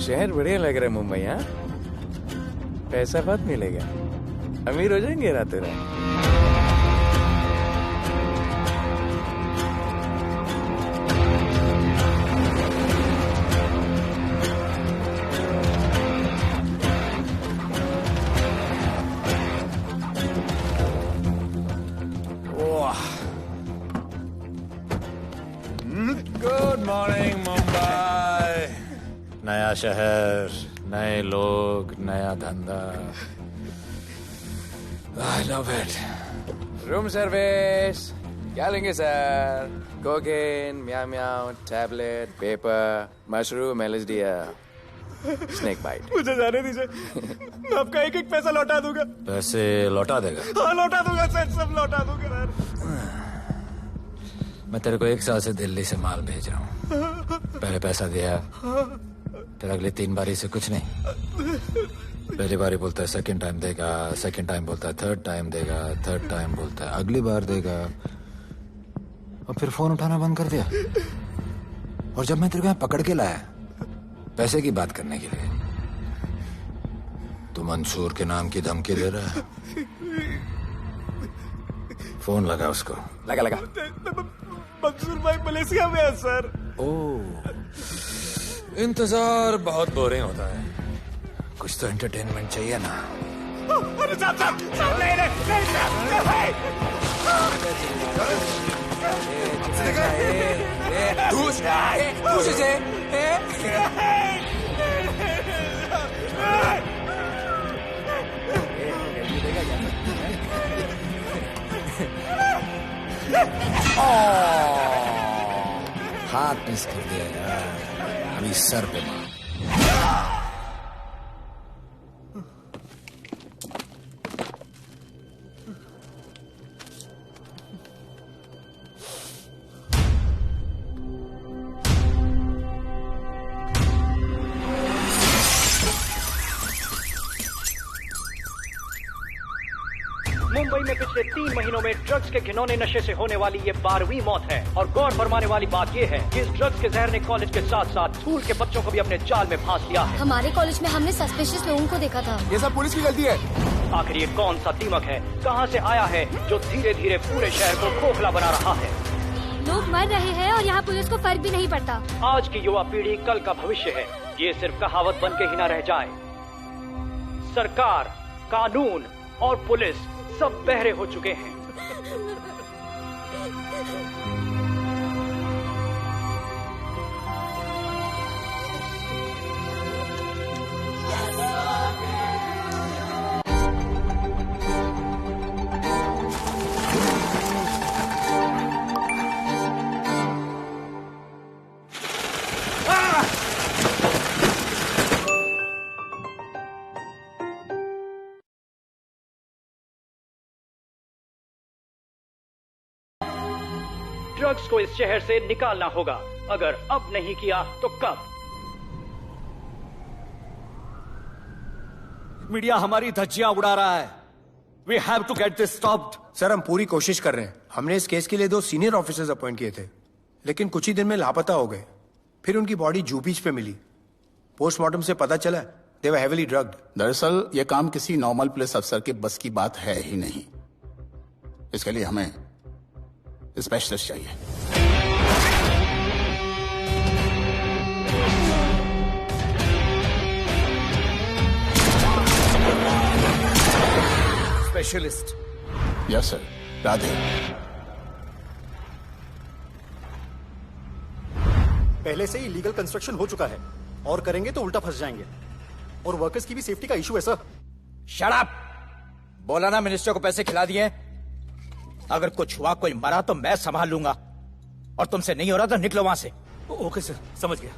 शहर बढ़िया लग रहा है मुंबई। हाँ, पैसा बहुत मिलेगा, अमीर हो जाएंगे रातों रात। Good morning Mumbai. नया शहर, नए लोग, नया धंधा। I love it. Room service क्या लेंगे सर? कोकेन, म्याऊ म्याऊ, tablet, paper, mushroom, LSD, snake bite. मुझे जाने दीजिए, मैं आपका एक एक पैसा लौटा दूंगा। पैसे लौटा देगा? हाँ लौटा दूंगा सर, सब लौटा दूंगा सर। मैं तेरे को 1 साल से दिल्ली से माल भेज रहा हूँ। पहले पैसा दिया, फिर अगली 3 बारी से कुछ नहीं। पहली बारी बोलता है सेकंड टाइम देगा, सेकंड टाइम बोलता है थर्ड टाइम देगा, थर्ड टाइम बोलता है अगली बार देगा, और फिर फोन उठाना बंद कर दिया। और जब मैं तेरे को यहाँ पकड़ के लाया पैसे की बात करने के लिए, तो मंसूर के नाम की धमकी दे रहा है। फोन लगा उसको। लगा लगा। मंसूर भाई मलेशिया में है सर। ओह, इंतजार बहुत बोरिंग होता है, कुछ तो एंटरटेनमेंट चाहिए ना। अरे साहब साहब साहब नहीं हाथ मिस कर दिया यार, अभी सर पे मार। मुंबई में पिछले 3 महीनों में ड्रग्स के घिनौने नशे से होने वाली ये 12वीं मौत है। और गौर फरमाने वाली बात ये है कि इस ड्रग्स के जहर ने कॉलेज के साथ साथ स्कूल के बच्चों को भी अपने जाल में फांस लिया है। हमारे कॉलेज में हमने सस्पिशियस लोगों को देखा था। ये सब पुलिस की गलती है। आखिर ये कौन सा दीमक है, कहां से आया है, जो धीरे धीरे पूरे शहर को खोखला बना रहा है? लोग मर रहे हैं और यहाँ पुलिस को फर्क भी नहीं पड़ता। आज की युवा पीढ़ी कल का भविष्य है, ये सिर्फ कहावत बन के ही न रह जाए। सरकार, कानून और पुलिस सब बहरे हो चुके हैं। ड्रग्स को इस शहर से निकालना होगा। अगर अब नहीं किया तो कब? मीडिया हमारी धज्जियां उड़ा रहा है। We have to get this stopped. Sir हम पूरी कोशिश कर रहे हैं। हमने इस केस के लिए 2 सीनियर ऑफिसर्स अपॉइंट किए थे, लेकिन कुछ ही दिन में लापता हो गए। फिर उनकी बॉडी जू बीच पे मिली। पोस्टमार्टम से पता चला they were heavily drugged. दरअसल ये काम किसी नॉर्मल पुलिस अफसर के बस की बात है ही नहीं। इसके लिए हमें स्पेशलिस्ट चाहिए। स्पेशलिस्ट? Yes sir. राधे। पहले से ही लीगल कंस्ट्रक्शन हो चुका है, और करेंगे तो उल्टा फंस जाएंगे। और वर्कर्स की भी सेफ्टी का इशू है सर। Shut up! बोला ना मिनिस्टर को पैसे खिला दिए। अगर कुछ हुआ, कोई मरा तो मैं संभाल लूंगा, और तुमसे नहीं हो रहा तो निकलो वहां से। ओके सर, समझ गया।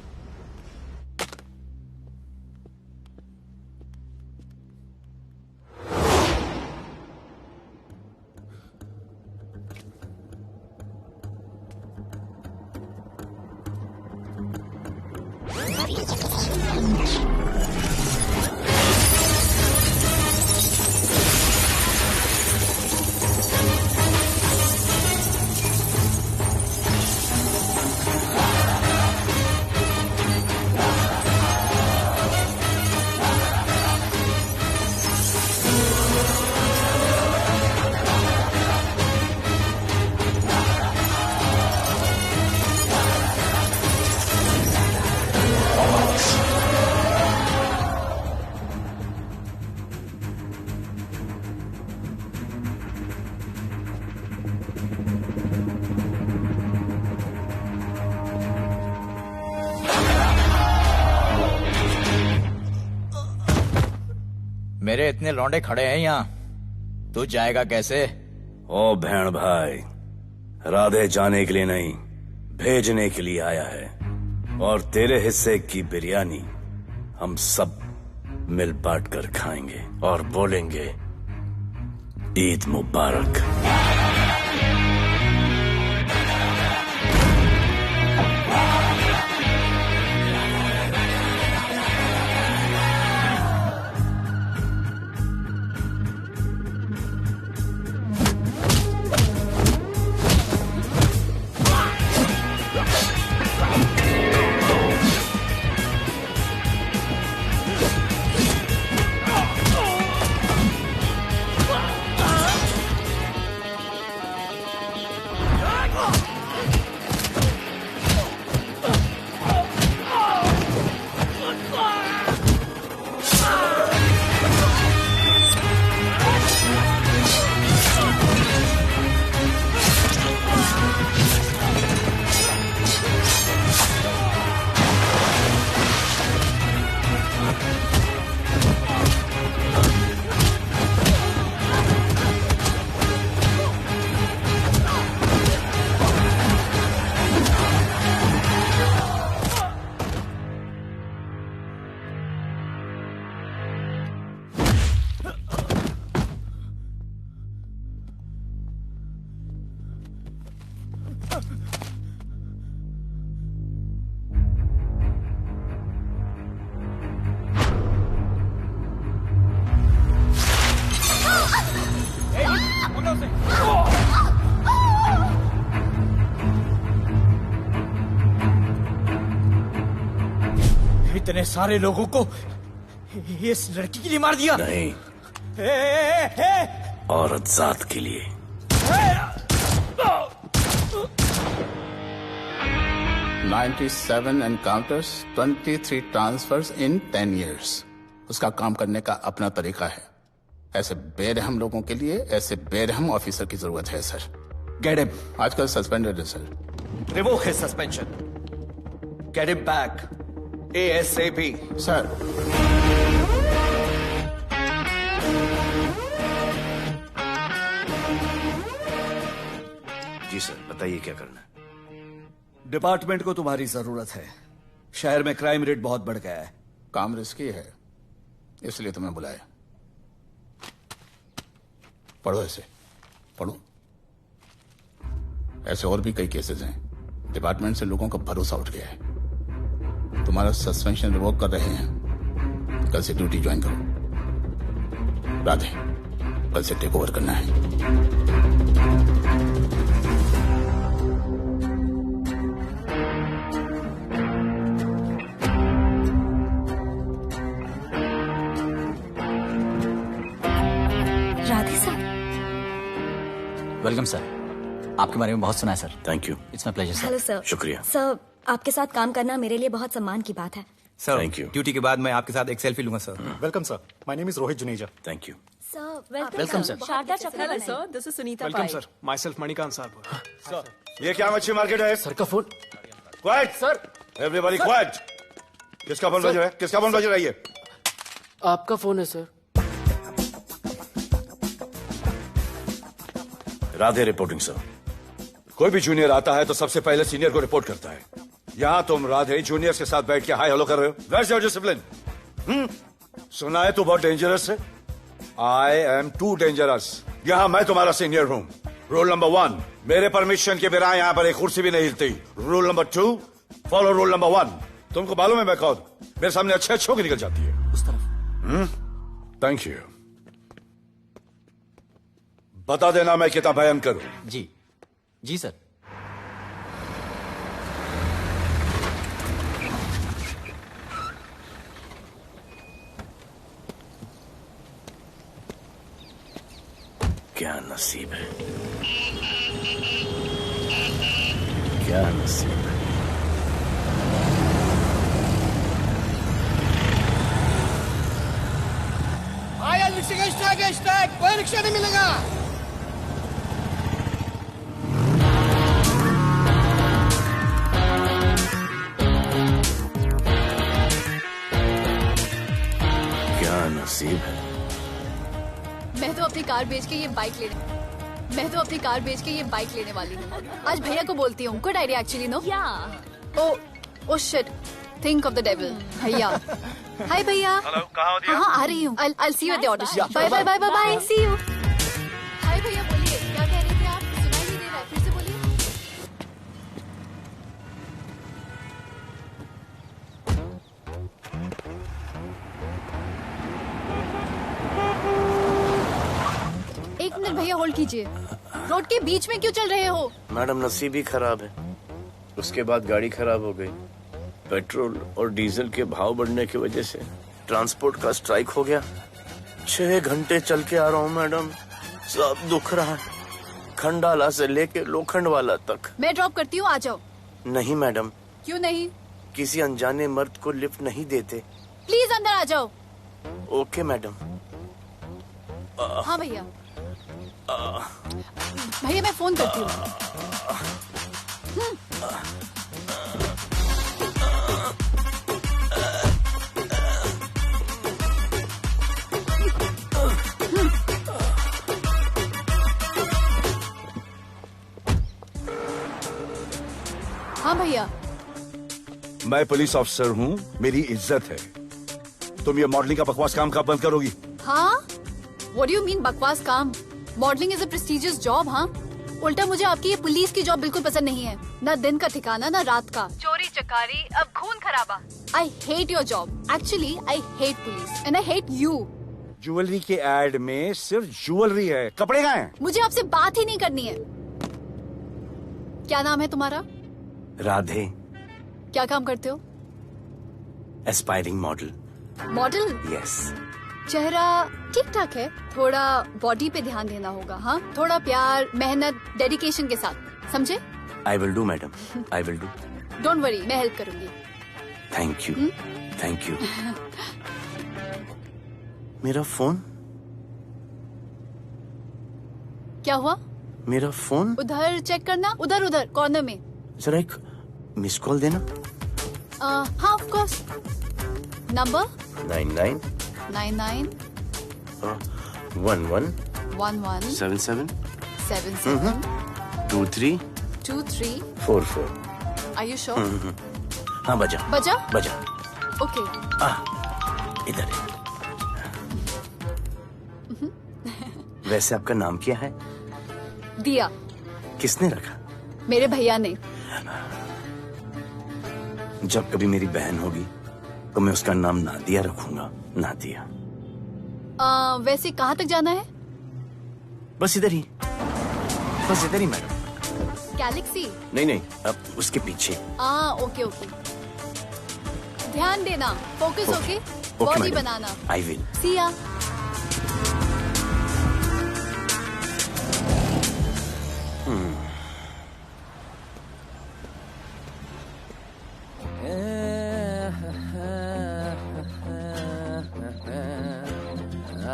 मेरे इतने लौंडे खड़े हैं यहाँ, तू जाएगा कैसे? ओ बहन भाई, राधे जाने के लिए नहीं, भेजने के लिए आया है। और तेरे हिस्से की बिरयानी हम सब मिल बांट कर खाएंगे और बोलेंगे ईद मुबारक। इतने सारे लोगों को इस लड़की के लिए मार दिया? नहीं, औरत जात के लिए। $97 encounters, 23 transfers in 10 years. उसका काम करने का अपना तरीका है। ऐसे बेरहम लोगों के लिए ऐसे बेरहम ऑफिसर की जरूरत है सर। Get him. आजकल सस्पेंडेड है sir. Revoke his suspension. Get him back. ASAP. Sir. जी सर, बताइए क्या करना है। डिपार्टमेंट को तुम्हारी जरूरत है। शहर में क्राइम रेट बहुत बढ़ गया है। काम रिस्की है, इसलिए तुम्हें बुलाया। पढ़ो ऐसे, पढ़ो। ऐसे और भी कई केसेस हैं। डिपार्टमेंट से लोगों का भरोसा उठ गया है। तुम्हारा सस्पेंशन रिवोक कर रहे हैं। कल से ड्यूटी ज्वाइन करो। राधे, कल से टेक ओवर करना है। राधे सर। Welcome sir. आपके बारे में बहुत सुना है sir. Thank you. It's my pleasure sir. Hello sir. शुक्रिया सर, आपके साथ काम करना मेरे लिए बहुत सम्मान की बात है। Sir, thank you. ड्यूटी के बाद मैं आपके साथ एक सेल्फी लूंगा sir. Welcome sir, my name is Rohit Juneja. Thank you sir. Welcome sir. Sharda Chakravarti sir, this is Sunita welcome sir, myself Manikant साहब। सर। ये क्या मच्छी मार्केट है? सर का phone. Quiet sir, everybody quiet. किसका फोन बज रहा है? किसका फोन बज रहा है? ये आपका फोन है सर। Radhe reporting sir. कोई भी जूनियर आता है तो सबसे पहले सीनियर को रिपोर्ट करता है। यहाँ तुम राधे जूनियर्स के साथ बैठ के हाई हेलो कर रहे हो। Where's your discipline? सुना है तू बहुत डेंजरस है। I am too dangerous. यहाँ मैं तुम्हारा सीनियर हूँ। रूल नंबर 1, मेरे परमिशन के बिना यहाँ पर एक कुर्सी भी नहीं हिलती। Rule number 2, follow rule number 1। तुमको मालूम है मैं कौन? मेरे सामने अच्छे अच्छों की निकल जाती है। उस तरफ। Thank you. बता देना मैं कितना भयंकर हूं। जी जी सर। क्या नसीब है, क्या नसीब है। आया रिक्शा का स्टैक है, स्टैक। कोई रिक्शा नहीं मिलेगा। क्या नसीब है, कार बेच के ये बाइक लेने वाली हूँ। आज भैया को बोलती हूँ। Good idea actually, no? Oh shit, think of the devil. भैया, हाय भैया। हेलो, कहाँ हो दिया? हाँ, आ रही हूँ। I'll see you at the audition. Bye bye bye bye bye. See you. हाय भैया, बोलिए क्या कह रहे थे आप? सुनाई नहीं दे रहा है, फिर से बोलिए। एक मिनट भैया, होल्ड कीजिए। रोड के बीच में क्यों चल रहे हो? मैडम, नसीब ही खराब है। उसके बाद गाड़ी खराब हो गई। पेट्रोल और डीजल के भाव बढ़ने की वजह से ट्रांसपोर्ट का स्ट्राइक हो गया। 6 घंटे चल के आ रहा हूँ मैडम, सब दुख रहा है, खंडाला से लेके लोखंडवाला तक। मैं ड्रॉप करती हूँ, आ जाओ। नहीं मैडम। क्यों नहीं? किसी अनजाने मर्द को लिफ्ट नहीं देते। प्लीज अंदर आ जाओ। Okay madam. हाँ भैया। भैया मैं फोन करती हूँ। हाँ भैया। मैं पुलिस ऑफिसर हूँ, मेरी इज्जत है। तुम ये मॉडलिंग का बकवास काम कब बंद करोगी? हाँ? What do you mean बकवास काम? Modelling is a prestigious job. हाँ, उल्टा मुझे आपकी ये पुलिस की जॉब बिल्कुल पसंद नहीं है। ना दिन का ठिकाना, ना रात का। चोरी चकारी, अब खून खराबा। I hate your job. Actually, I hate police and I hate you. Jewellery के एड में सिर्फ ज्वेलरी है, कपड़े कहाँ हैं? मुझे आपसे बात ही नहीं करनी है। क्या नाम है तुम्हारा? राधे। क्या काम करते हो? Aspiring model. मॉडल? यस। चेहरा ठीक ठाक है, थोड़ा बॉडी पे ध्यान देना होगा। हाँ, थोड़ा प्यार, मेहनत, डेडिकेशन के साथ, समझे? I will do madam, I will do. Don't worry, मैं हेल्प करूंगी। Thank you, thank you. मेरा फोन? क्या हुआ? मेरा फोन? उधर चेक करना, उधर कॉर्नर में। जरा एक मिस कॉल देना। हाँ of course. Number 99 99 11 11 77 77 23 23 44। Are you sure? हाँ, बजा। ओके। इधर है। वैसे आपका नाम क्या है? दिया। किसने रखा? मेरे भैया ने। जब कभी मेरी बहन होगी तो मैं उसका नाम नादिया रखूंगा। नादिया। वैसे कहाँ तक जाना है? बस इधर ही मैडम। गैलेक्सी? नहीं, अब उसके पीछे। ओके। ध्यान देना, फोकस ओके। बॉडी बनाना। I will. See ya.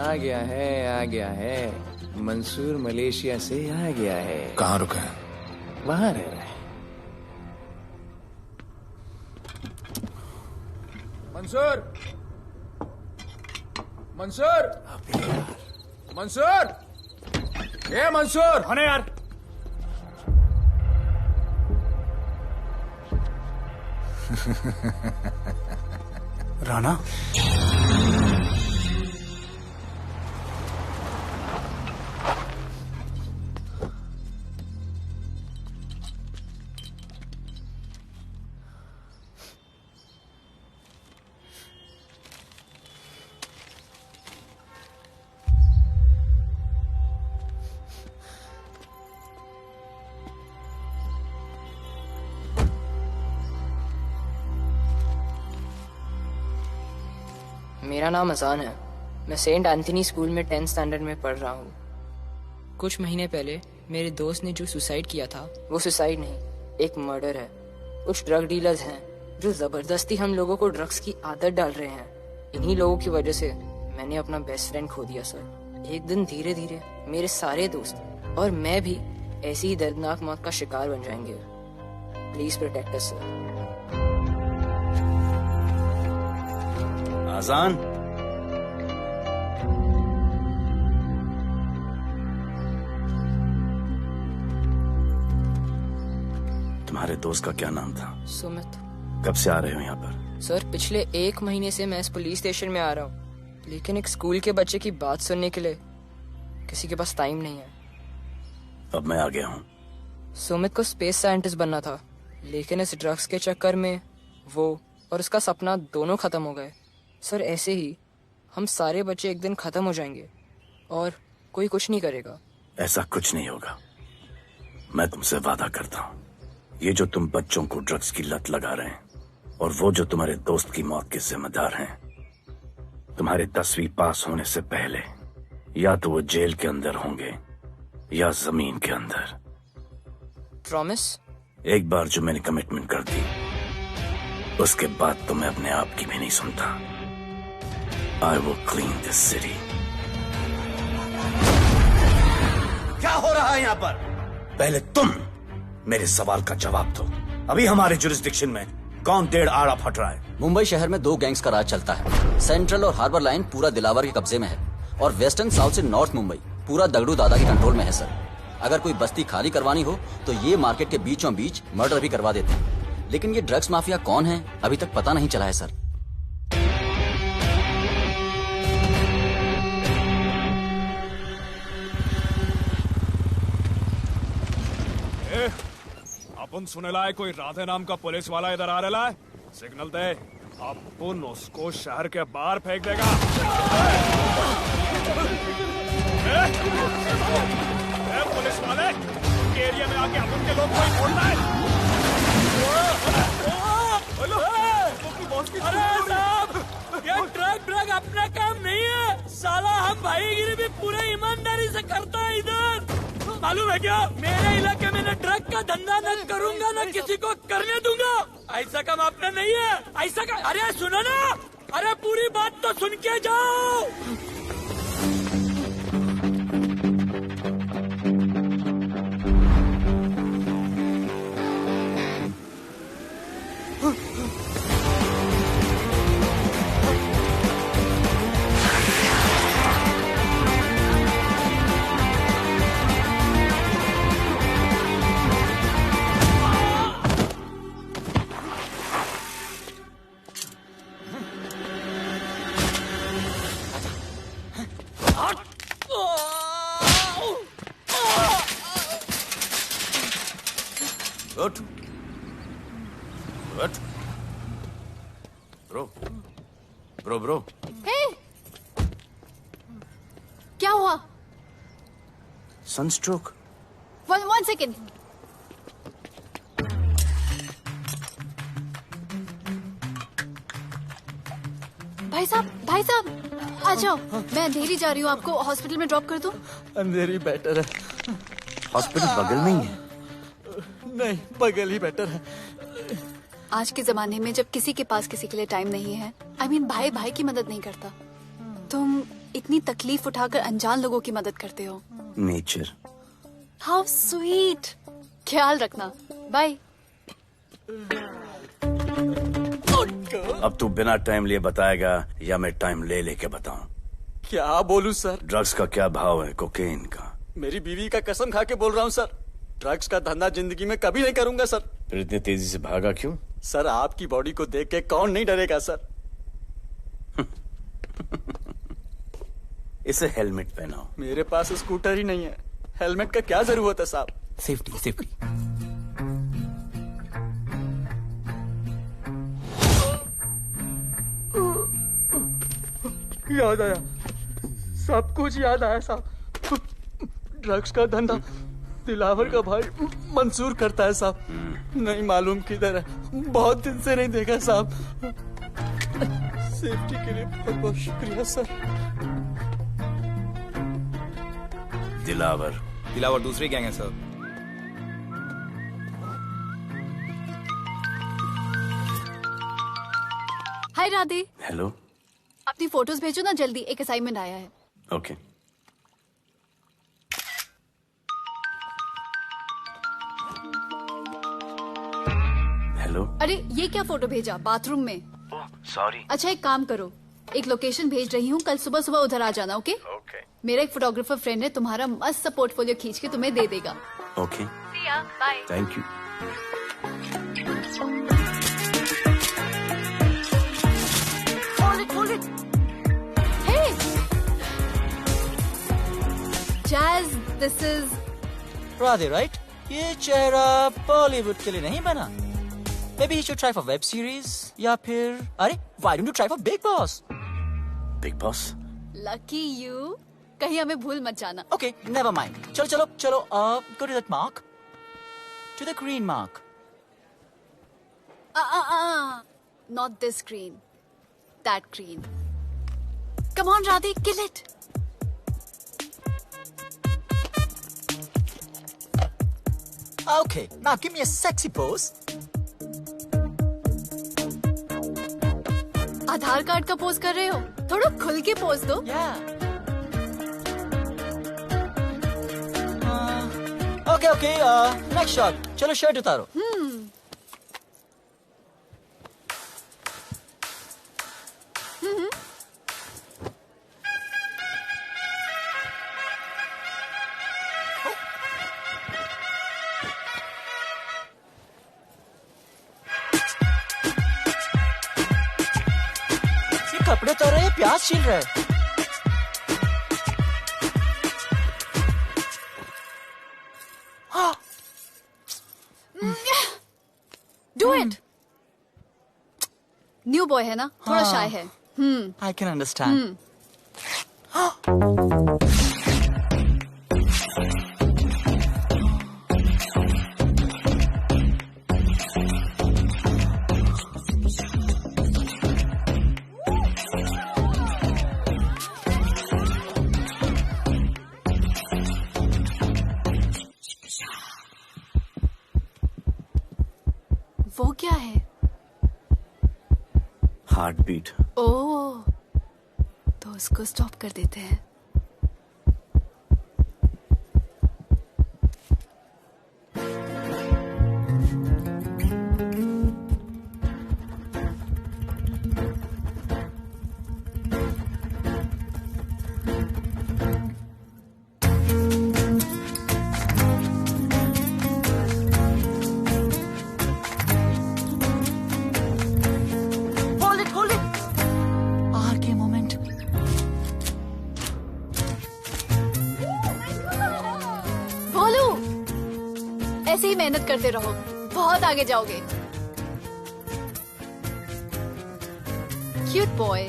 आ गया है। मंसूर मलेशिया से आ गया है। कहाँ रुका है? वहाँ रह रहा है। मंसूर, ए मंसूर। हाँ यार। राणा, मेरा नाम अजान है। मैं सेंट एंथनी स्कूल में 10th स्टैंडर्ड में पढ़ रहा हूँ। कुछ महीने पहले मेरे दोस्त ने जो सुसाइड किया था, वो सुसाइड नहीं, एक मर्डर है। कुछ ड्रग डीलर्स हैं जो जबरदस्ती हम लोगों को ड्रग्स की आदत डाल रहे हैं। इन्हीं लोगों की वजह से मैंने अपना बेस्ट फ्रेंड खो दिया सर। एक दिन धीरे धीरे मेरे सारे दोस्त और मैं भी ऐसी ही दर्दनाक मौत का शिकार बन जाएंगे। Please protect us sir. Azaan, तुम्हारे दोस्त का क्या नाम था? सुमित। कब से आ रहे हो यहाँ पर? सर पिछले 1 महीने से मैं इस पुलिस स्टेशन में आ रहा हूँ, लेकिन एक स्कूल के बच्चे की बात सुनने के लिए किसी के पास टाइम नहीं है। अब मैं आ गया हूँ। सुमित को स्पेस साइंटिस्ट बनना था, लेकिन इस ड्रग्स के चक्कर में वो और उसका सपना दोनों खत्म हो गए। सर ऐसे ही हम सारे बच्चे एक दिन खत्म हो जाएंगे और कोई कुछ नहीं करेगा। ऐसा कुछ नहीं होगा, मैं तुमसे वादा करता हूँ। ये जो तुम बच्चों को ड्रग्स की लत लगा रहे हैं और वो जो तुम्हारे दोस्त की मौत के जिम्मेदार हैं, तुम्हारे 10वीं पास होने से पहले या तो वो जेल के अंदर होंगे या जमीन के अंदर। प्रॉमिस? एक बार जो मैंने कमिटमेंट कर दी, उसके बाद तो मैं अपने आप की भी नहीं सुनता। I will clean this city. क्या हो रहा है यहाँ पर? पहले तुम मेरे सवाल का जवाब दो। अभी हमारे जुरिस्डिक्शन में कौन डेढ़ आड़ा फट रहा है? मुंबई शहर में 2 गैंग्स का राज चलता है। सेंट्रल और हार्बर लाइन पूरा दिलावर के कब्जे में है और वेस्टर्न साउथ से नॉर्थ मुंबई पूरा दगड़ू दादा के कंट्रोल में है सर। अगर कोई बस्ती खाली करवानी हो तो ये मार्केट के बीचों बीच मर्डर भी करवा देते हैं, लेकिन ये ड्रग्स माफिया कौन है अभी तक पता नहीं चला है सर। अपन सुनेला है कोई राधे नाम का पुलिस वाला इधर आ रहा है। सिग्नल दे, अपन उसको शहर के बाहर फेंक देगा। पुलिस वाले एरिया में आके अपन के लोग कोई बोलता है। अरे साहब, ये ड्रग अपना काम नहीं है साला। हम भाईगिरी भी पूरे ईमानदारी से करता है इधर। मालूम है क्या, मेरे इलाके में न ड्रग का धंधा न करूंगा न किसी को करने दूंगा। ऐसा काम अपना नहीं है। ऐसा का, अरे सुनो ना, अरे पूरी बात तो सुन के जाओ। ब्रो क्या हुआ? सनस्ट्रोक। One second. भाई साहब आ जाओ। मैं अंधेरी जा रही हूँ, आपको हॉस्पिटल में ड्रॉप कर दूं? अंधेरी बेटर है। हॉस्पिटल बगल में ही है? नहीं, बगल ही बेटर है। आज के जमाने में जब किसी के पास किसी के लिए टाइम नहीं है, भाई भाई की मदद नहीं करता, तुम इतनी तकलीफ उठाकर अनजान लोगों की मदद करते हो। नेचर। How sweet. ख्याल रखना, बाय। अब तू बिना टाइम लिए बताएगा या मैं टाइम ले लेके बताऊं? क्या बोलूं सर? ड्रग्स का क्या भाव है कोकेन का? मेरी बीवी का कसम खा के बोल रहा हूँ सर, ड्रग्स का धंधा जिंदगी में कभी नहीं करूंगा सर। फिर इतनी तेजी से भागा क्यों? सर आपकी बॉडी को देख के कौन नहीं डरेगा सर। इसे हेलमेट पहनाओ। मेरे पास स्कूटर ही नहीं है, हेलमेट का क्या जरूरत है साहब? सेफ्टी। याद आया, सब कुछ याद आया साहब। ड्रग्स का धंधा दिलावर का भाई मंसूर करता है साहब। नहीं मालूम किधर है, बहुत दिन से नहीं देखा साहब। सेफ्टी के लिए बहुत बहुत शुक्रिया सर। दिलावर दूसरी गैंग है सर। हाय राधे। हेलो। अपनी फोटोज भेजो ना जल्दी, एक असाइनमेंट आया है। ओके। हेलो। अरे ये क्या फोटो भेजा बाथरूम में? सॉरी। अच्छा एक काम करो, एक लोकेशन भेज रही हूँ, कल सुबह सुबह उधर आ जाना। ओके? मेरा एक फोटोग्राफर फ्रेंड है, तुम्हारा मस्त सा पोर्टफोलियो खींच के तुम्हें दे देगा। Okay. Bye. Thank you. Hold it. Hey! Jazz, this is... Radhe, right? ये चेहरा बॉलीवुड के लिए नहीं बना. Maybe he should try for web series या फिर अरे why don't you try for Big Boss? Big Boss? Lucky you. कहीं हमें भूल मत जाना. Okay, never mind. चलो. Go to that mark. To the green mark. Not this green. That green. Come on, Radhe, kill it. Okay, now give me a sexy pose. Aadhaar card का pose कर रहे हो? थोड़ा खुल के pose दो. Okay, next shot. चलो shirt उतारो. ये कपड़े उतार रहे हैं, प्याज छील रहे हैं. Do it. न्यू बॉय है ना, थोड़ा शाय है. I can understand. वो क्या है? Heart beat. ओह, तो उसको स्टॉप कर देते हैं. ऐसे ही मेहनत करते रहो, बहुत आगे जाओगे. Cute boy.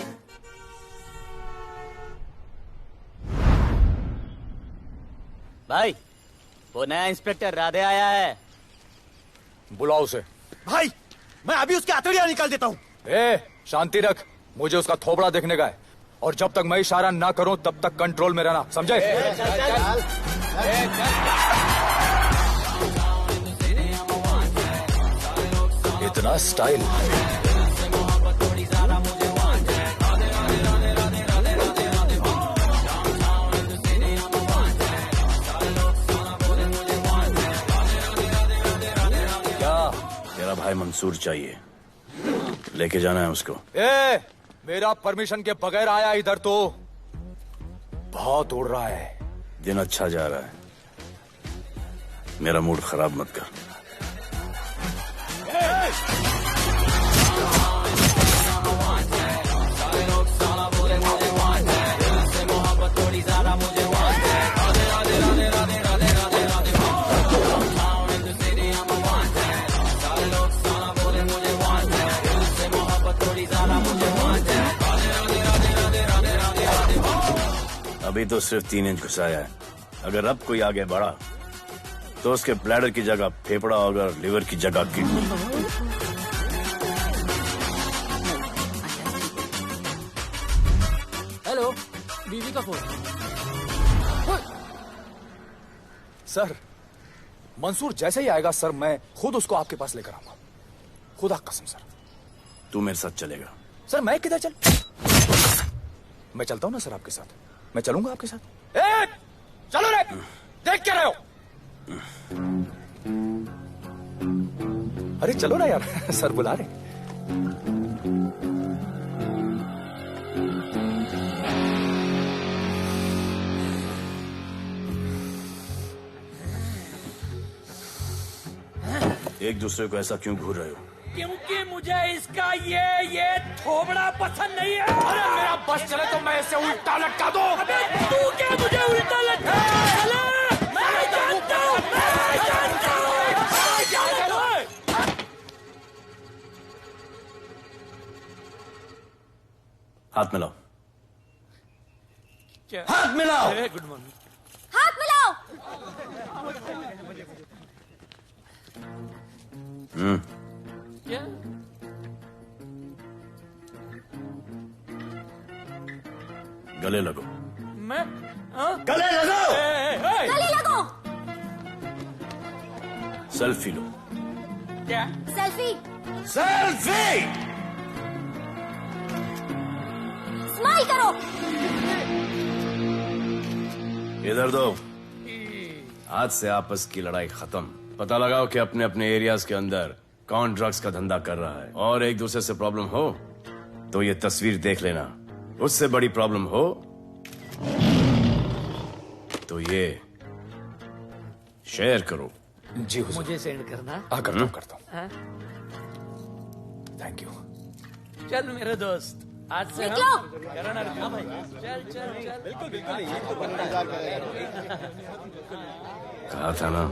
भाई, वो नया इंस्पेक्टर राधे आया है. बुलाओ उसे. भाई, मैं अभी उसकी हथेलियां निकाल देता हूँ. शांति रख. मुझे उसका थोबड़ा देखने का है, और जब तक मैं इशारा ना करूं तब तक कंट्रोल में रहना, समझे? इतना स्टाइल. क्या? मेरा भाई मंसूर चाहिए, लेके जाना है उसको. मेरा परमिशन के बगैर आया इधर तो. बहुत उड़ रहा है. दिन अच्छा जा रहा है, मेरा मूड खराब मत कर. अभी तो सिर्फ 3 इंच घुसाया है. अगर अब कोई आगे बढ़ा तो उसके ब्लैडर की जगह फेफड़ा होगा, लिवर की जगह किडनी. हेलो, बीवी का फोन. सर, मंसूर जैसे ही आएगा सर, मैं खुद उसको आपके पास लेकर आऊंगा. खुदा कसम सर. तू मेरे साथ चलेगा? सर मैं किधर चल? मैं चलता हूं ना सर आपके साथ. मैं चलूंगा आपके साथ. चलो रे, देख क्या रहे हो? अरे चलो ना यार, सर बुला रहे. एक दूसरे को ऐसा क्यों घूर रहे हो? क्योंकि मुझे इसका ये थोबड़ा पसंद नहीं है। अरे मेरा बस चले तो मैं इसे उल्टा लटका दूं। अबे तू क्या मुझे उल्टा लटका? मैं जानता हूं। हाथ मिलाओ। क्या? हाथ मिलाओ। Good morning. हाथ मिलाओ। क्या? गले लगो। मैं गले लगो। गले लगो। सेल्फी लो। क्या? सेल्फी। सेल्फी। स्माइल करो। इधर दो। आज से आपस की लड़ाई खत्म। पता लगाओ कि अपने अपने एरियाज के अंदर कौन ड्रग्स का धंधा कर रहा है, और एक दूसरे से प्रॉब्लम हो तो ये तस्वीर देख लेना। उससे बड़ी प्रॉब्लम हो तो ये शेयर करो। जी हुजूर। मुझे सेंड करना। करता हूँ। हाँ? Thank you. चल मेरे दोस्त, आज से निकलो। करण अर्जुन भाई, चल चल चल। बिल्कुल कहा था ना,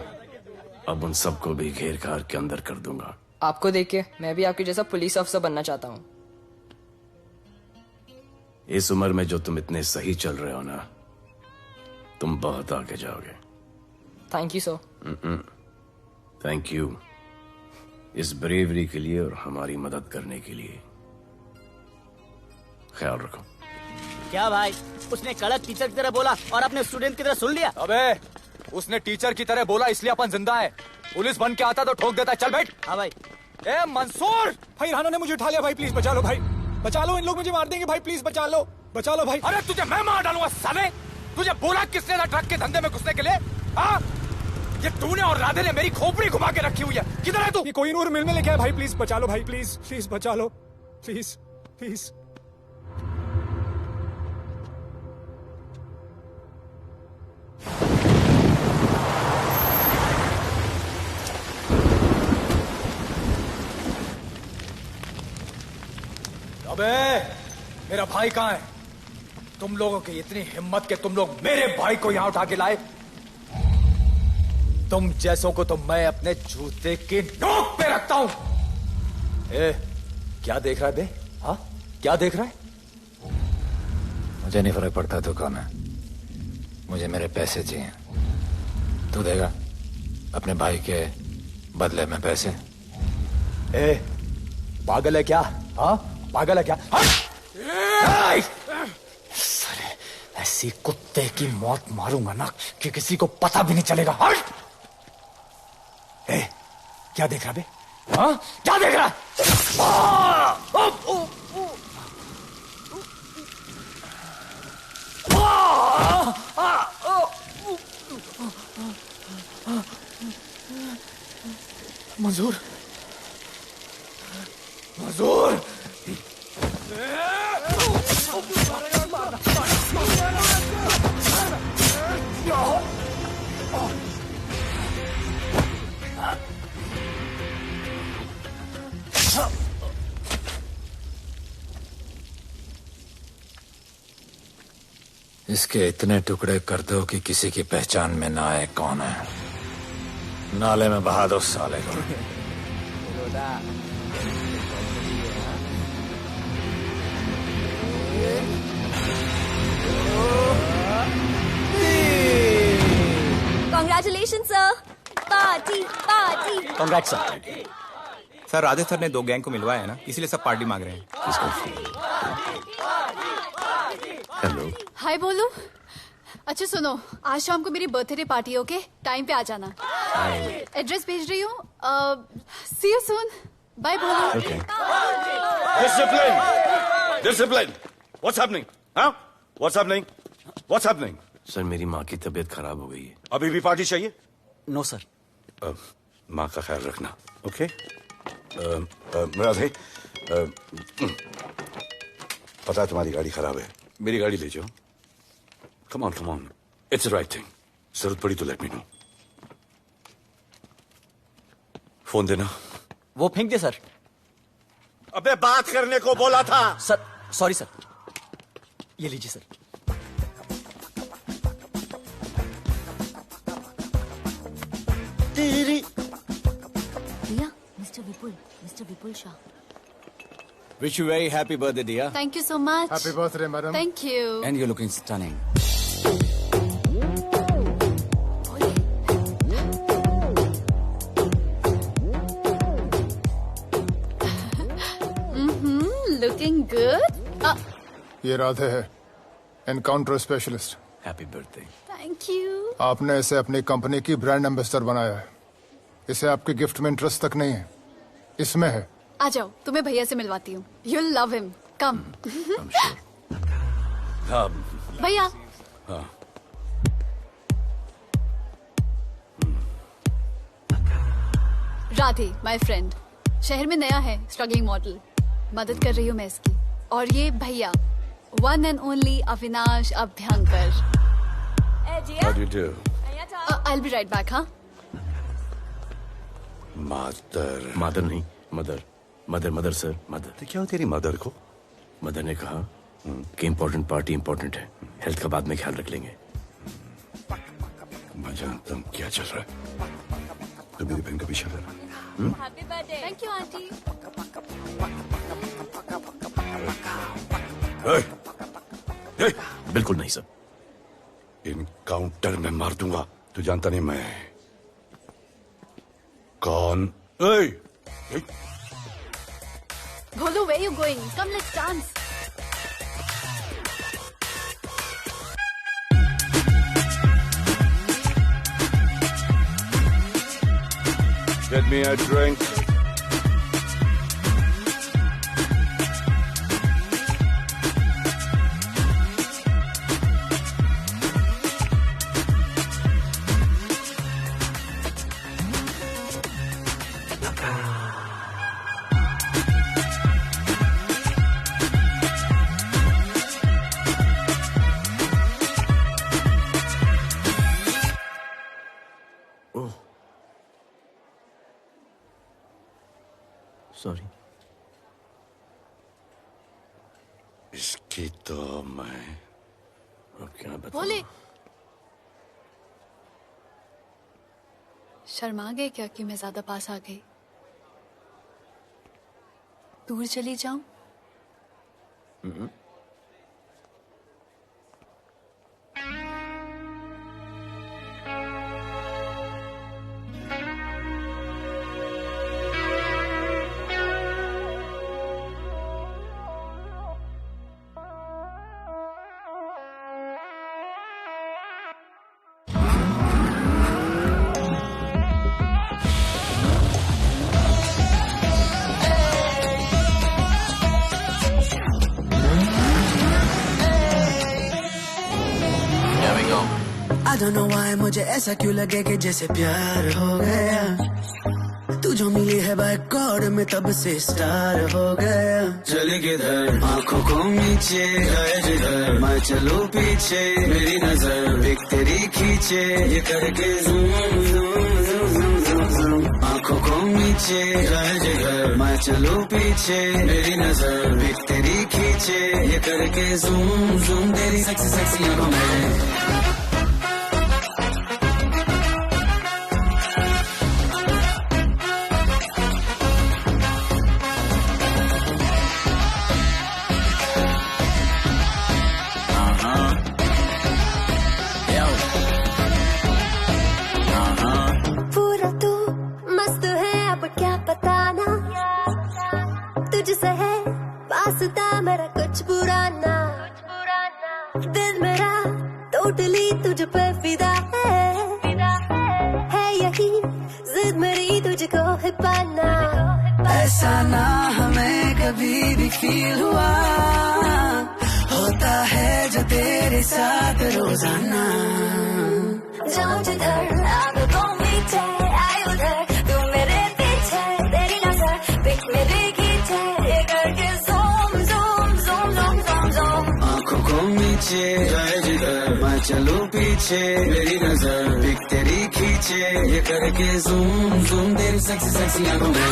अब उन सबको भी घेर घार के अंदर कर दूंगा। आपको देख के मैं भी आपके जैसा पुलिस अफसर बनना चाहता हूँ। इस उम्र में जो तुम इतने सही चल रहे हो ना, तुम बहुत आगे जाओगे। Thank you sir. Thank you इस ब्रेवरी के लिए और हमारी मदद करने के लिए। ख्याल रखो। क्या भाई, उसने कड़क टीचर की तरह बोला और अपने स्टूडेंट की तरह सुन लिया? अबे उसने टीचर की तरह बोला इसलिए अपन जिंदा है। पुलिस बन के आता तो ठोक देता। चल बैठ। हाँ भाई। ए मंसूर, भाई राना ने मुझे उठा लिया। भाई प्लीज बचा लो। भाई बचा लो, इन लोग मुझे मार देंगे। भाई प्लीज बचा लो, बचा लो भाई। अरे तुझे मैं मार डालूंगा साले। तुझे बोला किसने था ट्रक के धंधे में घुसने के लिए? हाँ, ये तूने और राधे ने मेरी खोपड़ी घुमा के रखी हुई है। किधर है तू? ये कोई नूर मिल में लेके आया। भाई प्लीज बचा लो। भाई प्लीज प्लीज बचा लो, प्लीज प्लीज। अबे मेरा भाई कहाँ है? तुम लोगों की इतनी हिम्मत कि तुम लोग मेरे भाई को यहाँ उठा के लाए। तुम जैसों को तो मैं अपने जूते की नोक पे रखता हूं। ए, क्या देख रहा है बे? हाँ, क्या देख रहा है? मुझे नहीं फर्क पड़ता तू कौन है। मुझे मेरे पैसे चाहिए। तू देगा अपने भाई के बदले में पैसे? ए, पागल है क्या? हाँ, पागल है क्या? साले, ऐसी कुत्ते की मौत मारूंगा ना कि किसी को पता भी नहीं चलेगा। ए, क्या देख रहा बे? हाँ, क्या देख रहा? मंजूर, मंजूर। इसके इतने टुकड़े कर दो कि किसी की पहचान में ना आए कौन है। नाले में बहा दो साले को। Congratulations, sir. Party party. Congrats sir. Sir Radhe sir ने 2 गैंग को मिलवाया है ना, इसीलिए सब पार्टी मांग रहे हैं। हेलो। हाय बोलू। अच्छा सुनो, आज शाम को मेरी बर्थडे पार्टी, ओके? टाइम पे आ जाना। एड्रेस भेज रही हूँ। सी यू सून। बाय बोलू। Discipline! Discipline! What's happening? Huh? What's happening? What's happening? Sir, मेरी माँ की तबीयत खराब हो गई है। अभी भी पार्टी चाहिए? No sir. माँ का ख्याल रखना, ओके? राधे, पता है तुम्हारी गाड़ी खराब है। मेरी गाड़ी ले जाओ। Come on, come on. It's the right thing. जरूरत पड़ी तो लेट मी नो। फोन देना। वो फेंक दे सर। अबे बात करने को बोला था। सर सॉरी सर, ये लीजिए सर। दिया, mister Vipul Shah. Wish you very happy birthday, dear. Thank you so much. Happy birthday, madam. Thank you. And you're looking stunning. Looking good. ये राधे है, encounter specialist. Happy birthday. Thank you. आपने इसे अपनी company की brand ambassador बनाया है। इसे आपके गिफ्ट में इंटरेस्ट तक नहीं है, इसमें है। आ जाओ, तुम्हें भैया से मिलवाती हूँ। You'll love him. Come. भैया। हाँ। राधे, my friend, शहर में नया है, स्ट्रगलिंग मॉडल। मदद कर रही हूँ मैं इसकी। और ये भैया, one and only Avinash Abhyankar. How do you do? I'll be right back, हाँ? मदर नहीं, मदर सर, मदर। तो क्या हो तेरी मदर को? मदर ने कहा कि इम्पोर्टेंट पार्टी इम्पोर्टेंट है, हेल्थ का बाद में ख्याल रख लेंगे। मैं जानता हूँ क्या चल रहा है। तो मेरी बहन का पीछा कर। Happy birthday. Thank you aunty. बिल्कुल नहीं सर। इनकाउंटर में मार दूंगा। तू जानता नहीं मैं कौन? Bholu, where you going? Come, let's dance. Get me a drink. Sorry. इसकी तो मैं अब क्या बताऊं? भोले, शर्मा गए क्या कि मैं ज्यादा पास आ गई? दूर चली जाऊं? I don't know why मुझे ऐसा क्यों लगे कि जैसे प्यार हो गया। तू जो मिली है बाय गॉड में तब से स्टार हो गया। चले किधर आंखों को नीचे गए जिधर, मैं चलूं पीछे मेरी नजर एक तेरी खींचे, ये करके zoom zoom zoom zoom zoom. आंखों को नीचे गए जिधर, मैं चलूं पीछे मेरी नजर एक तेरी खींचे, ये करके ज़ूम ज़ूम तेरी सेक्सी सेक्सी आंखों में। मेरा कुछ बुरा ना, दिल मेरा टोटली तुझ पे फिदा है यही जिद मेरी तुझको है पाना। ऐसा ना हमें कभी भी फील हुआ, होता है जो तेरे साथ रोजाना। जाऊं जिधर आंखों को मीठे आए उधर, तू मेरे पीछे तेरी नजर पिक मेरी खींचे, ये करके नीचे जाए जिधर, मैं चलूं पीछे मेरी नजर एक तेरी खींचे, ये करके ज़ूम ज़ूम तेरी सेक्सी सेक्सी आंखों में।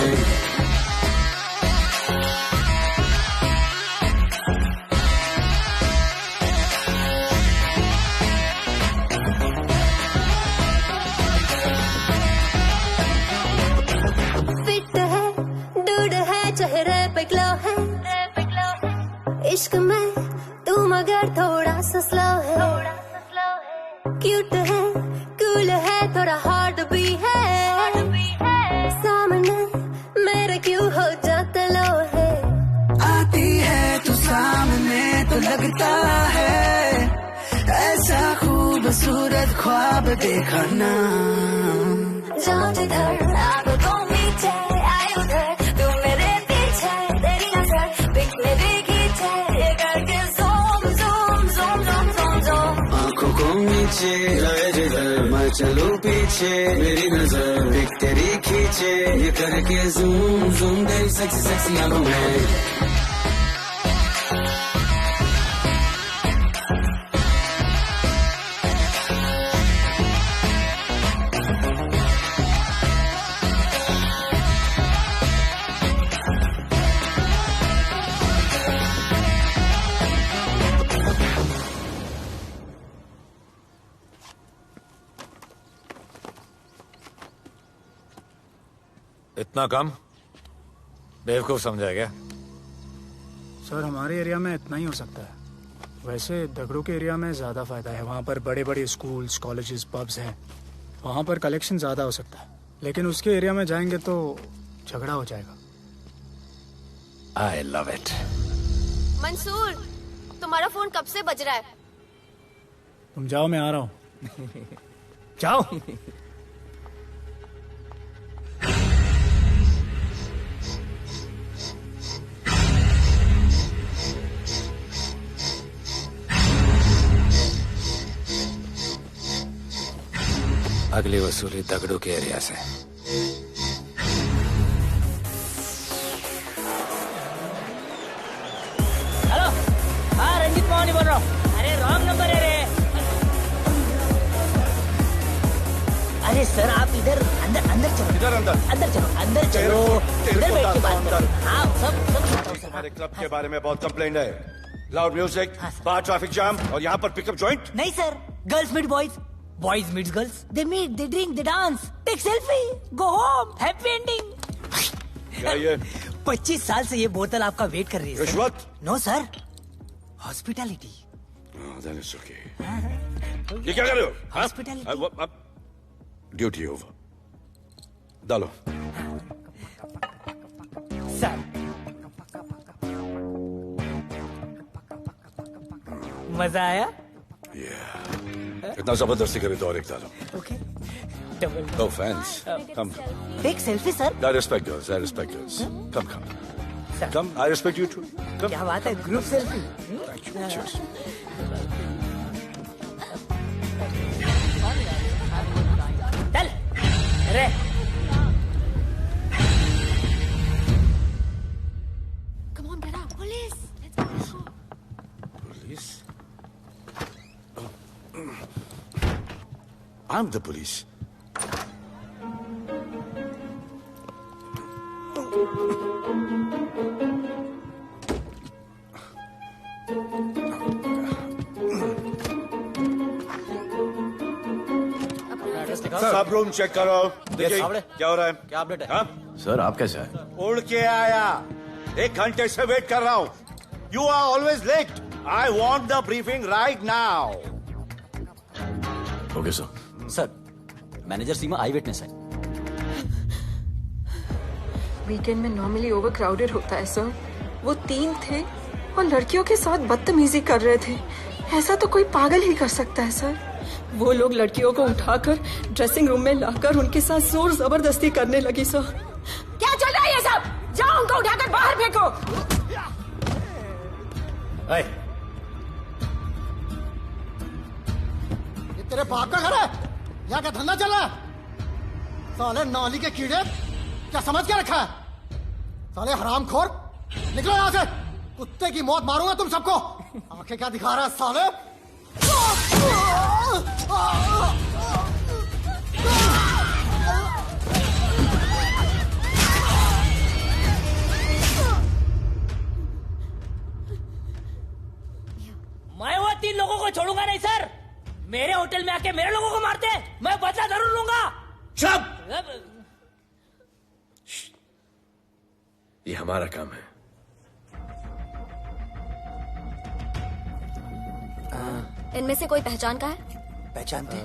चेहरे पे ग्लो है, इश्क में तू मगर थोड़ा सा स्लो है, क्यूट है, कूल है, थोड़ा हार्ड भी है, सामने मेरे क्यों हो जाता लो है। आती है तू सामने तो लगता है ऐसा खूबसूरत ख्वाब देखा ना। जाऊं जिधर आगे को नीचे आए उधर, तू मेरे पीछे तेरी नजर पिक मेरी खींचे, ये करके zoom zoom zoom zoom zoom zoom. आंखों को नीचे आए जिधर मैं चलूं पीछे, मेरी नजर पिक तेरी खींचे, ये करके ज़ूम ज़ूम तेरी सेक्सी सेक्सी आंखों में। इतना कम बेवकूफ समझा क्या? सर हमारे एरिया में इतना ही हो सकता है, वैसे दगड़ू के एरिया में ज्यादा फायदा है, वहाँ पर बड़े बड़े स्कूल्स कॉलेजेस पब्स हैं, वहाँ पर कलेक्शन ज्यादा हो सकता है, लेकिन उसके एरिया में जाएंगे तो झगड़ा हो जाएगा। आई लव इट। मंसूर, तुम्हारा फोन कब से बज रहा है? तुम जाओ, मैं आ रहा हूँ। जाओ। अगली वसूली दगड़ू के एरिया से। हेलो, हाँ रंजीत मोहन बोल रहा हूँ। अरे रॉन्ग नंबर है रे। अरे सर आप इधर अंदर अंदर चलो। इधर अंदर अंदर चलो। इधर बैठ के बात करो। हाँ सब हमारे क्लब के बारे में बहुत कंप्लेंट है। लाउड म्यूजिक, बाहर ट्रैफिक जाम और यहाँ पर पिकअप जॉइंट। नहीं sir, girls meet boys, boys meet girls, they meet, they drink, they dance, take selfie, go home, happy ending. क्या ये? 25 साल से ये बोतल आपका वेट कर रही है। रिश्वत? No sir, hospitality. ये क्या कर रहे हो? हॉस्पिटैलिटी। Duty over. डालो। सर मजा आया? इतना जबरदस्ती करे तो और एक डालो। Okay. Double. No offense. Come. Take selfie sir. I respect girls. I respect girls. Come. Come. I respect you too. Come. क्या बात है, group selfie. Thank you. Cheers. चल। अरे। Come on, get up, police. Let's go. Police? I'm the police. सब room check करो। देखिए क्या हो रहा है। क्या अपडेट है? हाँ? सर आप कैसे आए? उड़ के आया, 1 घंटे से वेट कर रहा हूँ। You are always late. I want the briefing right now. Okay sir. Sir, manager Seema eyewitness है। वीकेंड में नॉर्मली ओवर क्राउडेड होता है सर। वो 3 थे और लड़कियों के साथ बदतमीजी कर रहे थे। ऐसा तो कोई पागल ही कर सकता है सर। वो लोग लड़कियों को उठाकर ड्रेसिंग रूम में लाकर उनके साथ जोर जबरदस्ती करने लगी सर। क्या चल रहा है ये सब? जाओ उनको उठाकर बाहर फेंको। ये तेरे बाप का घर है? यहाँ क्या धंधा चल रहा है? साले नाली के कीड़े, क्या समझ के रखा है? साले हरामखोर, निकलो यहाँ से। कुत्ते की मौत मारूंगा तुम सबको। आंखें क्या दिखा रहा है साले? मैं वो 3 लोगों को छोड़ूंगा नहीं सर। मेरे होटल में आके मेरे लोगों को मारते हैं, मैं बदला जरूर लूंगा। चुप। ये हमारा काम है। इनमें से कोई पहचान का है? पहचानते हैं?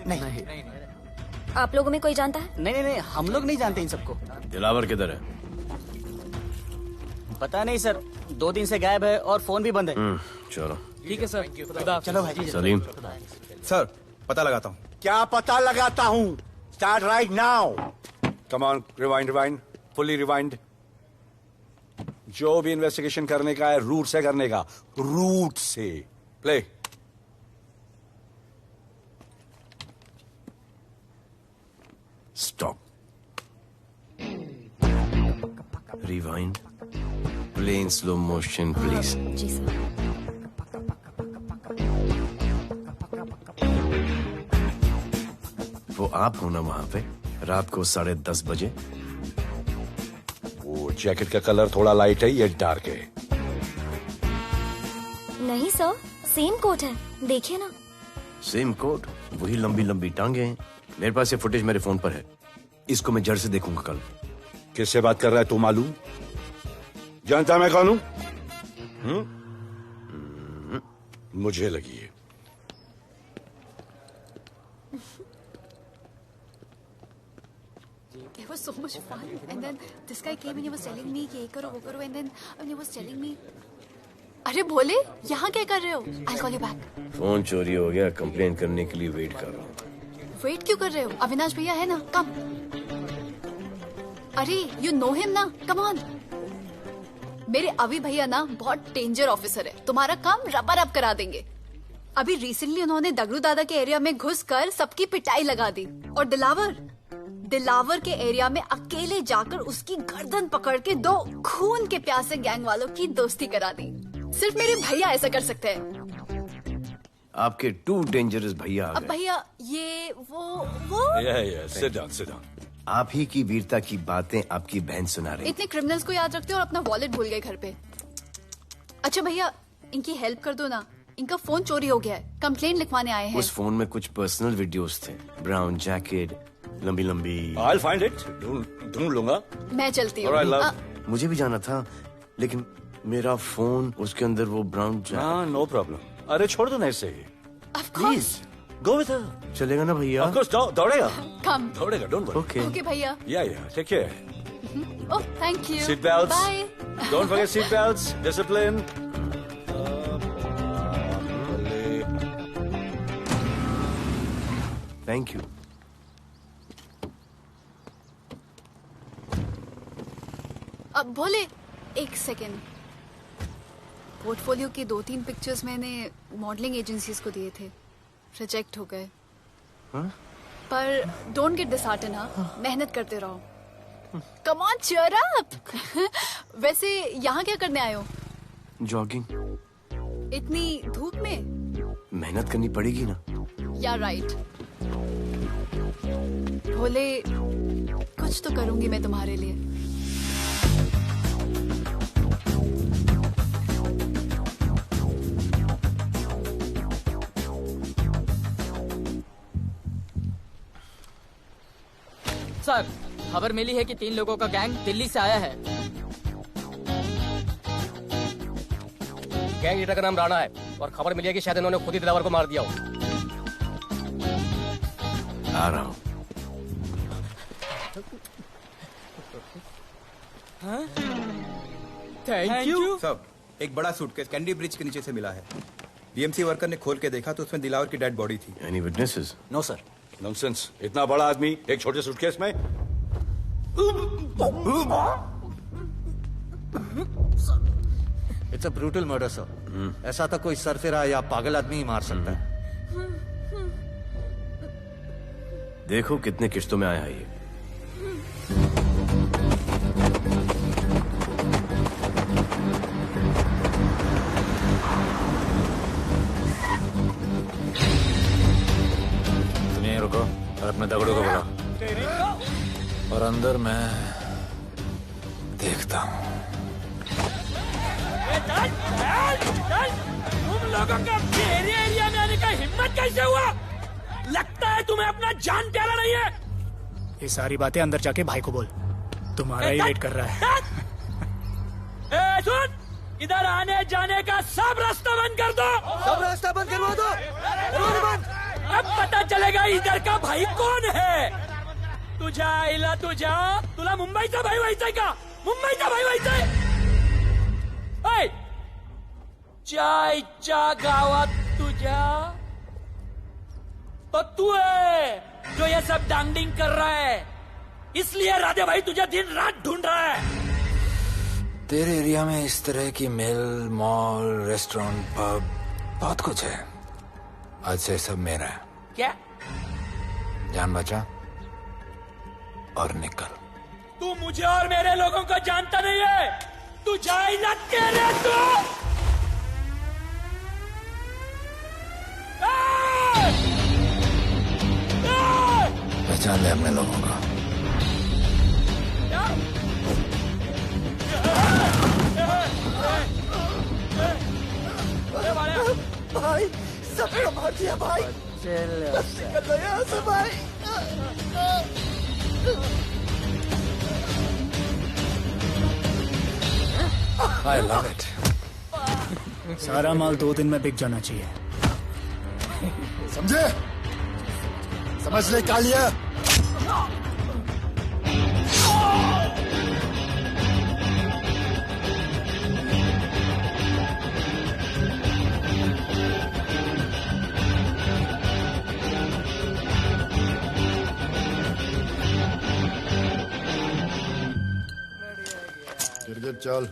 नहीं। आप लोगों में कोई जानता है? नहीं, हम लोग नहीं जानते इन सबको। दिलावर किधर है? पता नहीं सर, 2 दिन से गायब है और फोन भी बंद है। चलो ठीक है सर। चलो भाई। सलीम, सर पता लगाता हूँ। क्या पता लगाता हूँ? Start right now. Come on, rewind, fully rewind. जो भी इन्वेस्टिगेशन करने का है रूट से करने का, रूट से। Play. Stop. Rewind. Play in slow motion please. जी सर। वो आप हो ना वहां पे रात को 10:30 बजे? वो जैकेट का कलर थोड़ा लाइट है, ये डार्क है। नहीं सर, सेम कोट है, देखिए ना। सेम कोट, वही लंबी लंबी टांगे हैं। मेरे पास ये फुटेज मेरे फोन पर है, इसको मैं जड़ से देखूंगा कल। किससे बात कर रहा है तू? मालूम? जानता मैं कौन हूं? मुझे लगी है। It was so much fun, and then this guy came and he was telling me कि ये करो वो करो, and then he was telling me, अरे भोले यहाँ क्या कर रहे हो? I'll call you back. Phone चोरी हो गया, कंप्लेन करने के लिए वेट कर रहा हूँ। वेट क्यों कर रहे हो? अविनाश भैया है ना, कम। अरे you know him ना, come on. मेरे अभी भैया ना बहुत डेंजर ऑफिसर है, तुम्हारा काम रबर अप करा देंगे। अभी रिसेंटली उन्होंने दगड़ू दादा के एरिया में घुसकर सबकी पिटाई लगा दी, और दिलावर के एरिया में अकेले जाकर उसकी गर्दन पकड़ के 2 खून के प्यासे गैंग वालों की दोस्ती करा दी। सिर्फ मेरे भैया ऐसा कर सकते हैं। आपके 2 डेंजरस भैया आ अब गए। भैया ये वो सिट डाउन। आप ही की वीरता की बातें आपकी बहन सुना रही। इतने क्रिमिनल्स को याद रखते हो और अपना वॉलेट भूल गए घर पे। अच्छा भैया, इनकी हेल्प कर दो ना, इनका फोन चोरी हो गया है, कंप्लेंट लिखवाने आए हैं। उस फोन में कुछ पर्सनल वीडियोस थे, ब्राउन जैकेट, लंबी लंबी। I'll find it. ढूंढ लूंगा। मैं चलती हूँ। Alright, love. मुझे भी जाना था, लेकिन मेरा फोन, उसके अंदर वो ब्राउन जैकेट। हाँ, नो प्रॉब्लम। अरे छोड़ दो ना इसे। Please go with her. चलेगा ना भैया? Of course, दौड़ेगा। कम। दौड़ेगा, डोंट वरी। ओके ओके भैया। Yeah, take care. Oh thank you. Seat belts. Bye. Don't forget seat belts. Discipline. Thank you. अब भोले एक सेकेंड, पोर्टफोलियो के 2-3 पिक्चर्स मैंने मॉडलिंग एजेंसीज को दिए थे, रिजेक्ट हो गए। पर डोंट गेट डिसहार्टन, हाँ, मेहनत करते रहो। Come on cheer up. वैसे यहाँ क्या करने आए हो? जॉगिंग। इतनी धूप में? मेहनत करनी पड़ेगी ना। या राइट। भोले कुछ तो करूंगी मैं तुम्हारे लिए। सर, खबर मिली है कि 3 लोगों का गैंग दिल्ली से आया है। गैंग लीडर का नाम राणा है और खबर मिली है कि शायद इन्होंने खुद ही दिलावर को मार दिया हो। आ रहा हूँ। Thank you. सब एक बड़ा सूटकेस कैंडी ब्रिज के नीचे से मिला है। बीएमसी वर्कर ने खोल के देखा तो उसमें दिलावर की डेड बॉडी थी। Any witnesses? No sir. Nonsense. इतना बड़ा आदमी एक छोटे सूटकेस में? It's a brutal murder sir. ऐसा तो कोई सरफिरा या पागल आदमी ही मार सकता है। देखो कितने किश्तों में आया है ये। सुनिए, रुको और अपने दगड़ों को बुलाओ। और अंदर मैं देखता हूँ। तुम लोगों का मेरे एरिया में आने का हिम्मत कैसे हुआ? लगता है तुम्हें अपना जान प्यारा नहीं है। ये सारी बातें अंदर जाके भाई को बोल। तुम्हारा ही वेट कर रहा है। ए, सुन, इधर आने जाने का सब रास्ता बंद कर दो। सब रास्ता बंद करवा दो। अब पता चलेगा इधर का भाई कौन है। तुझा इला तुझा तुला मुंबईचा भाई व्हायचंय का? मुंबईचा भाई व्हायचंय? ऐ, चायच्या गावात तुझ्या तो तू है जो ये सब डांगडिंग कर रहा है, इसलिए राधे भाई तुझे दिन रात ढूंढ रहा है। तेरे एरिया में इस तरह की मिल, मॉल, रेस्टोरेंट, पब बहुत कुछ है। आज से सब मेरा है। क्या? जान बचा और निकल। तू मुझे और मेरे लोगों को जानता नहीं है। तू जाइला तेरे तो पहचान ले अपने लोगों का। भाई सबको मार दिया भाई। निकल लो यहाँ से भाई। I love it. सारा माल 2 दिन में बिक जाना चाहिए। समझे? समझ ले कालिया। गिरगिट चल।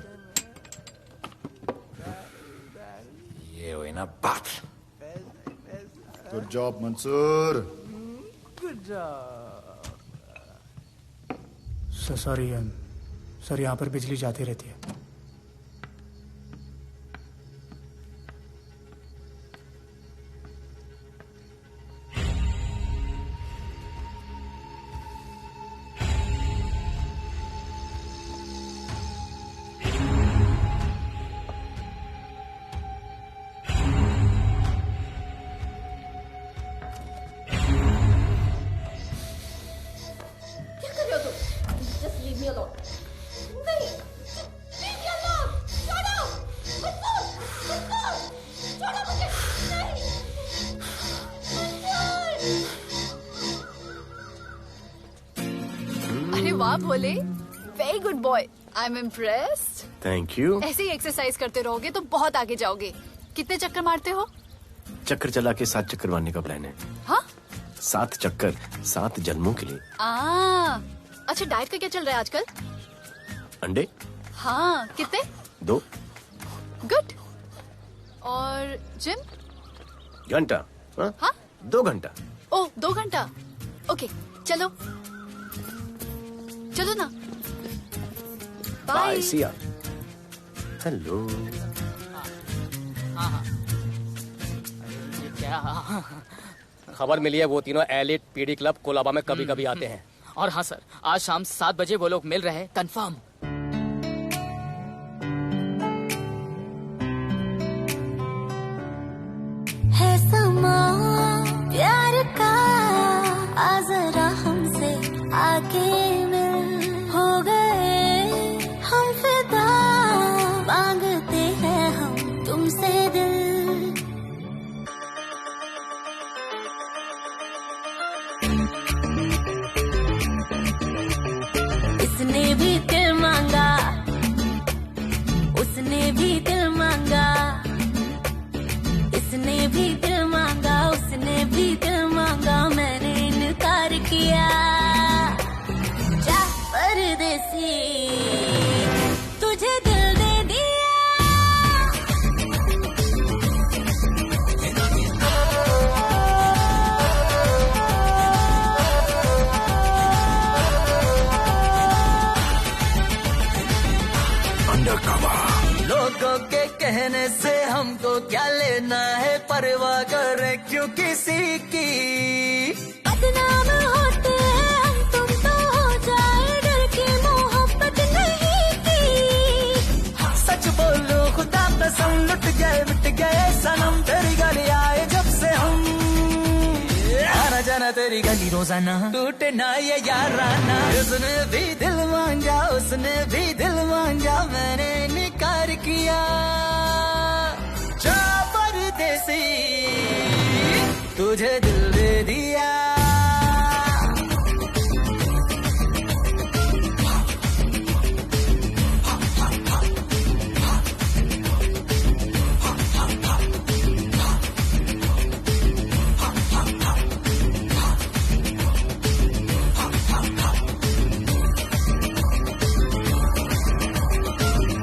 ये हुई ना बात। Good job Mansoor. Sorry sir, यहाँ पर बिजली जाती रहती है। अरे वाह Bhole, very good boy, I am impressed. Thank you. ऐसे ही एक्सरसाइज करते रहोगे तो बहुत आगे जाओगे। कितने चक्कर मारते हो? चक्कर चला के 7 चक्कर मारने का प्लान है। हाँ? 7 चक्कर 7 जन्मों के लिए। अच्छा, डाइट का क्या चल रहा है आजकल? अंडे? हाँ, कितने? 2 गुड। और जिम? घंटा। हाँ? 2 घंटा। ओह, 2 घंटा। ओके, चलो चलो ना। बाय, सी या। हेलो। क्या खबर मिली है? वो तीनों एलिट पीडी क्लब कोलाबा में कभी कभी आते हैं। और हाँ सर, आज शाम 7 बजे वो लोग मिल रहे हैं, कंफर्म। है समा प्यार का, आ जरा हमसे आके मिल, हो गए हम फिदा, मांगते हैं हम तुमसे दिल। इसने भी दिल मांगा, उसने भी दिल मांगा, इसने भी दिल मांगा, उसने भी दिल मांगा, मैंने इनकार किया। जा परदेसी, तुझे दिल दे दिया। लोगों के कहने से हमको क्या लेना है, परवाह करे क्यों किसी की। बदनाम होते हैं हम, तुम तो हो जाए, डर की मोहब्बत नहीं की। हाँ, सच बोलो खुदा कसम, लुट गए मिट गए सनम, तेरी गली आए जब से हम, आना जाना तेरी तेरी गली रोजाना, टूटे ना ये याराना। उसने भी दिल मांगा, उसने भी दिल मांगा, मैंने इनकार किया। जा परदेसी, तुझे दिल दे दिया।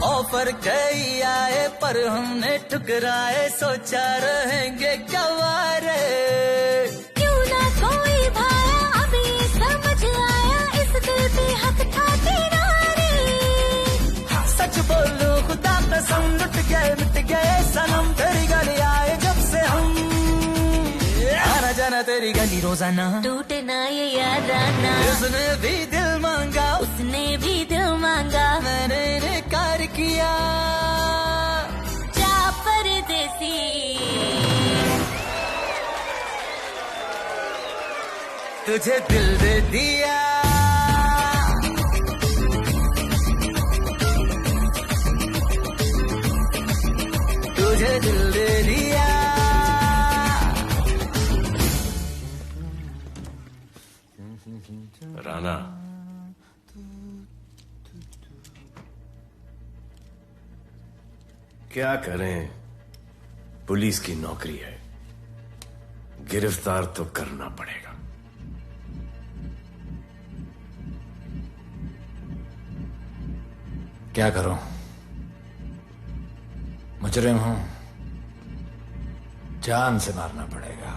ऑफर कई आए पर हमने ठुकराए, सोचा रहेंगे गवारे। क्यों ना कोई भाया, अब ये समझ आया, इस दिल पे हक था तेरा रे। सच बोलो खुदा कसम, लुट गए मिट गए सनम, तेरी गली आए जब से हम। आना जाना तेरी गली रोजाना, टूटे ना ये याराना। उसने भी दिल मांगा, उसने भी दिल मांगा, मैंने इनकार किया। जा परदेसी, तुझे दिल दे दिया। तुझे दिल दे दिया। राना, क्या करें, पुलिस की नौकरी है, गिरफ्तार तो करना पड़ेगा। क्या करूं? मुजरिम हूं, जान से मारना पड़ेगा।